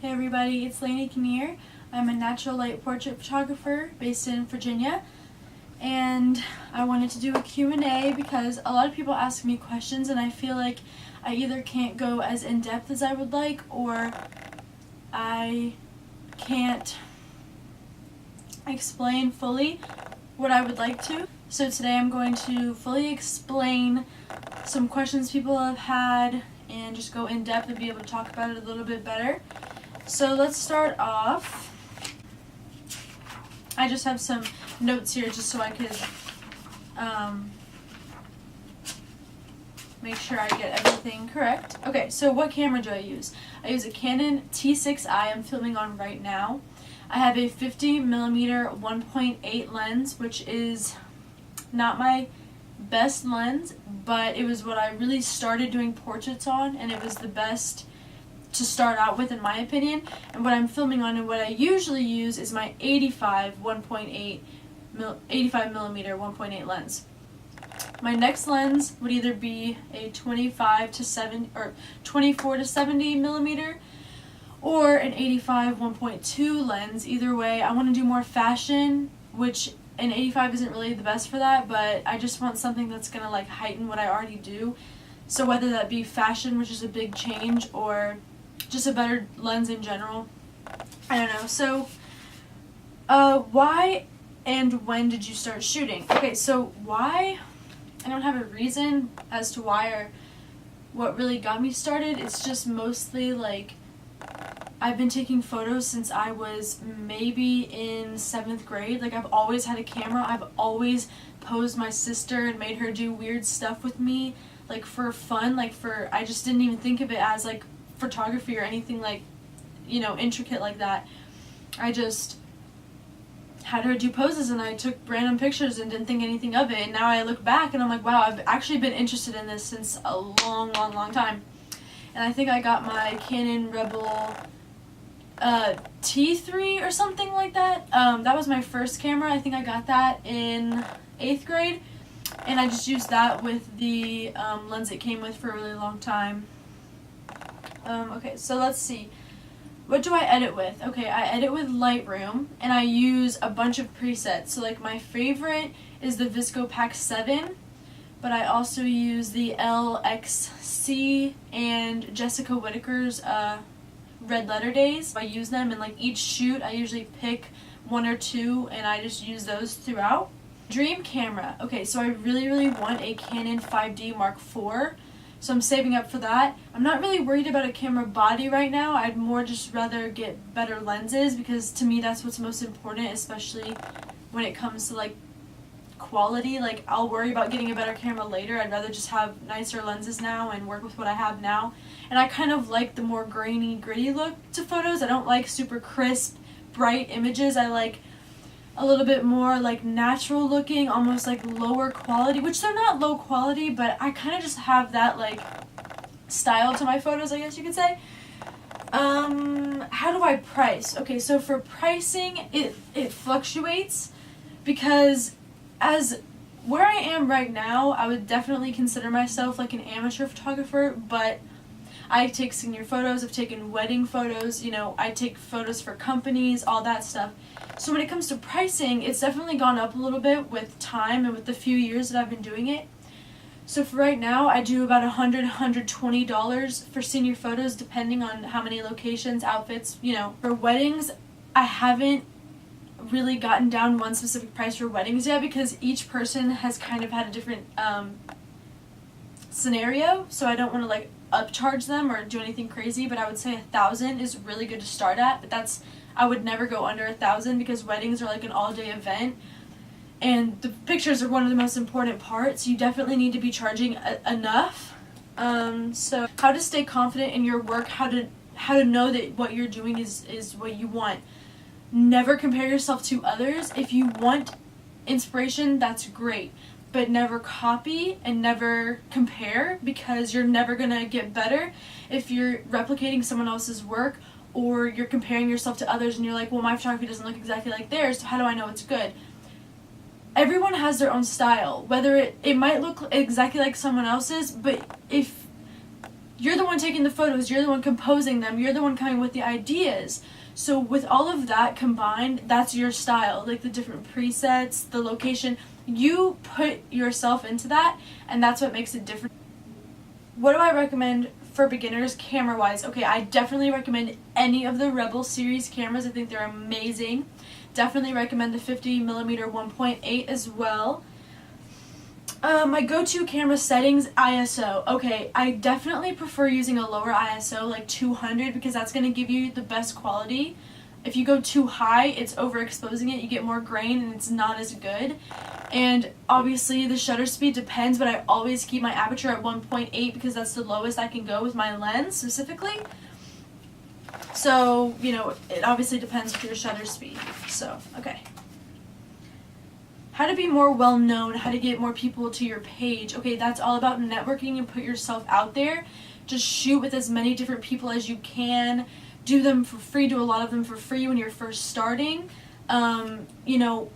Hey everybody, it's Lainey Kinnear. I'm a natural light portrait photographer based in Virginia, and I wanted to do a Q&A because a lot of people ask me questions and I feel like I either can't go as in-depth as I would like or I can't explain fully what I would like to. So today I'm going to fully explain some questions people have had and just go in depth and be able to talk about it a little bit better. So let's start off. I just have some notes here just so I could make sure I get everything correct. Okay, so what camera do I use? I use a Canon T6i I'm filming on right now. I have a 50mm 1.8 lens, which is not my best lens, but it was what I really started doing portraits on, and it was the best to start out with in my opinion. And what I'm filming on and what I usually use is my 85mm 1.8 lens. My next lens would either be a 25 to 70 or 24 to 70 millimeter or an 85 1.2 lens. Either way, I want to do more fashion, which an 85 isn't really the best for that, but I just want something that's gonna like heighten what I already do. So whether that be fashion, which is a big change, or just a better lens in general, I don't know. So why and when did you start shooting? Okay, so why, I don't have a reason as to why or what really got me started. It's just mostly like I've been taking photos since I was maybe in 7th grade. Like, I've always had a camera. I've always posed my sister and made her do weird stuff with me, like for fun, I just didn't even think of it as like photography or anything like, you know, intricate like that. I just had her do poses and I took random pictures and didn't think anything of it. And now I look back and I'm like, wow, I've actually been interested in this since a long time. And I think I got my Canon Rebel T3 or something like that. That was my first camera. I think I got that in 8th grade, and I just used that with the lens it came with for a really long time. Okay, so let's see. What do I edit with? Okay, I edit with Lightroom, and I use a bunch of presets. So like my favorite is the VSCO Pack 7, but I also use the LXC and Jessica Whitaker's Red Letter Days. I use them in like each shoot. I usually pick one or two and I just use those throughout. Dream camera. Okay, so I really want a Canon 5D Mark IV. So I'm saving up for that. I'm not really worried about a camera body right now. I'd more just rather get better lenses because to me that's what's most important, especially when it comes to like quality. Like, I'll worry about getting a better camera later. I'd rather just have nicer lenses now and work with what I have now. And I kind of like the more grainy, gritty look to photos. I don't like super crisp, bright images. I like a little bit more like natural looking, almost like lower quality, which they're not low quality, but I kind of just have that like style to my photos, I guess you could say. How do I price? Okay, so for pricing, it fluctuates because as where I am right now, I would definitely consider myself like an amateur photographer, but I take senior photos, I've taken wedding photos, you know, I take photos for companies, all that stuff. So when it comes to pricing, it's definitely gone up a little bit with time and with the few years that I've been doing it. So for right now, I do about $100, $120 for senior photos, depending on how many locations, outfits, you know. For weddings, I haven't really gotten down one specific price for weddings yet because each person has kind of had a different scenario, so I don't want to like upcharge them or do anything crazy, but I would say $1,000 is really good to start at, but I would never go under $1,000 because weddings are like an all-day event and the pictures are one of the most important parts. You definitely need to be charging enough. So how to stay confident in your work, how to know that what you're doing is what you want. Never compare yourself to others. If you want inspiration, that's great, but never copy and never compare because you're never gonna get better if you're replicating someone else's work or you're comparing yourself to others and you're like, well, my photography doesn't look exactly like theirs, so how do I know it's good? Everyone has their own style. Whether it might look exactly like someone else's, but if you're the one taking the photos, you're the one composing them, you're the one coming with the ideas. So with all of that combined, that's your style, like the different presets, the location. You put yourself into that, and that's what makes it different. What do I recommend for beginners camera-wise? Okay, I definitely recommend any of the Rebel series cameras. I think they're amazing. Definitely recommend the 50mm 1.8 as well. My go-to camera settings, ISO. Okay, I definitely prefer using a lower ISO, like 200, because that's going to give you the best quality. If you go too high, it's overexposing it, you get more grain, and it's not as good. And obviously the shutter speed depends, but I always keep my aperture at 1.8 because that's the lowest I can go with my lens specifically. So, you know, it obviously depends with your shutter speed. So, okay. How to be more well-known, how to get more people to your page. Okay, that's all about networking and put yourself out there. Just shoot with as many different people as you can. Do them for free, do a lot of them for free when you're first starting. You know,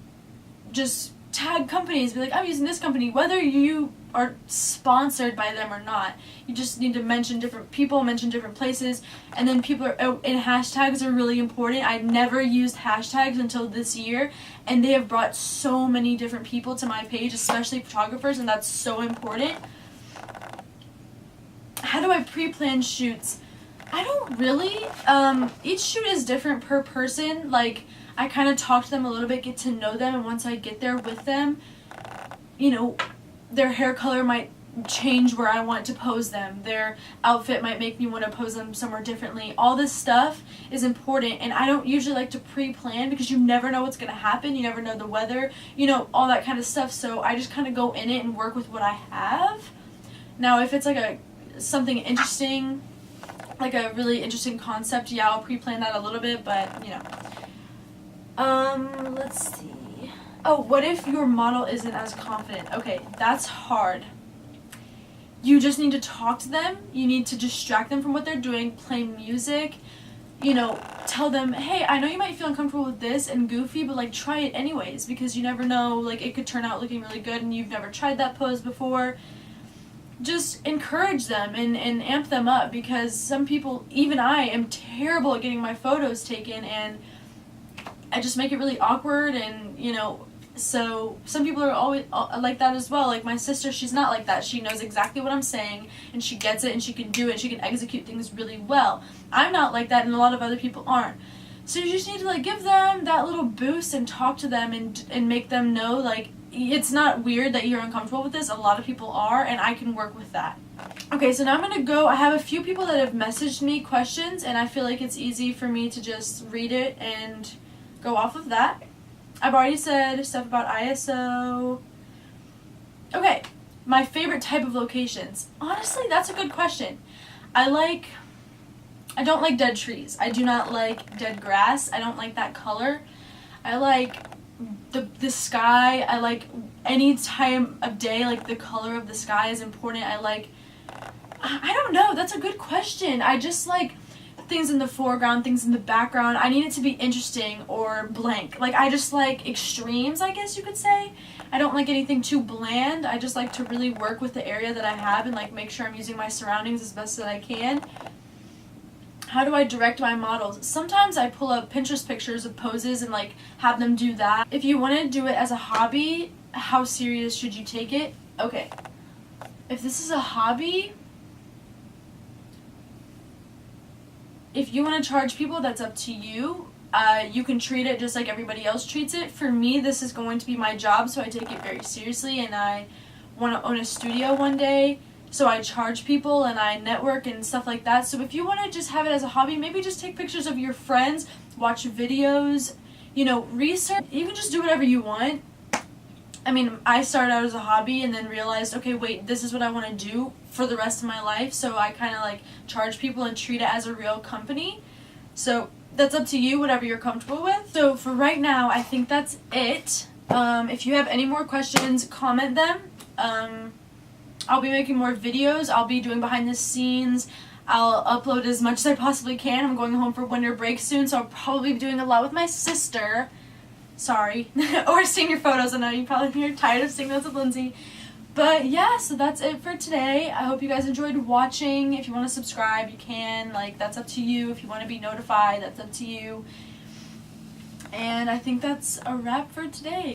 just tag companies, be like, I'm using this company, whether you are sponsored by them or not. You just need to mention different people, mention different places, and then people are, and hashtags are really important. I never used hashtags until this year, and they have brought so many different people to my page, especially photographers, and that's so important. How do I pre-plan shoots? I don't really. Each shoot is different per person. Like, I kind of talk to them a little bit, get to know them, and once I get there with them, you know, their hair color might change where I want to pose them. Their outfit might make me want to pose them somewhere differently. All this stuff is important, and I don't usually like to pre-plan because you never know what's going to happen. You never know the weather, you know, all that kind of stuff. So I just kind of go in it and work with what I have. Now, if it's like something interesting, like a really interesting concept, yeah, I'll pre-plan that a little bit, but, you know. Let's see. Oh, what if your model isn't as confident? Okay, that's hard. You just need to talk to them. You need to distract them from what they're doing, play music, you know, tell them, hey, I know you might feel uncomfortable with this and goofy, but, like, try it anyways, because you never know, like, it could turn out looking really good and you've never tried that pose before. Just encourage them and amp them up, because some people, even I, am terrible at getting my photos taken, and I just make it really awkward, and, you know, so some people are always like that as well. Like my sister, she's not like that. She knows exactly what I'm saying, and she gets it, and she can do it, and she can execute things really well. I'm not like that, and a lot of other people aren't. So you just need to, like, give them that little boost and talk to them and make them know, like, it's not weird that you're uncomfortable with this. A lot of people are, and I can work with that. Okay, so now I'm going to go. I have a few people that have messaged me questions, and I feel like it's easy for me to just read it and go off of that. I've already said stuff about ISO. Okay, my favorite type of locations. Honestly, that's a good question. I don't like dead trees. I do not like dead grass. I don't like that color. I like the sky. I like any time of day, like the color of the sky is important. I don't know. That's a good question. I just like things in the foreground, things in the background. I need it to be interesting or blank. Like, I just like extremes, I guess you could say. I don't like anything too bland. I just like to really work with the area that I have and, like, make sure I'm using my surroundings as best that I can. How do I direct my models? Sometimes I pull up Pinterest pictures of poses and, like, have them do that. If you want to do it as a hobby, how serious should you take it? Okay. If this is a hobby, if you want to charge people, that's up to you. You can treat it just like everybody else treats it. For me, this is going to be my job, so I take it very seriously, and I want to own a studio one day, so I charge people and I network and stuff like that. So if you want to just have it as a hobby, maybe just take pictures of your friends, watch videos, you know, research. You can just do whatever you want. I mean, I started out as a hobby and then realized, okay, wait, this is what I want to do for the rest of my life. So I kind of, like, charge people and treat it as a real company. So that's up to you, whatever you're comfortable with. So for right now, I think that's it. If you have any more questions, comment them. I'll be making more videos. I'll be doing behind the scenes. I'll upload as much as I possibly can. I'm going home for winter break soon, so I'll probably be doing a lot with my sister. Sorry. Or senior photos. I know you probably are tired of seeing those with Lindsay. But yeah, so that's it for today. I hope you guys enjoyed watching. If you want to subscribe, you can. Like, that's up to you. If you want to be notified, that's up to you. And I think that's a wrap for today.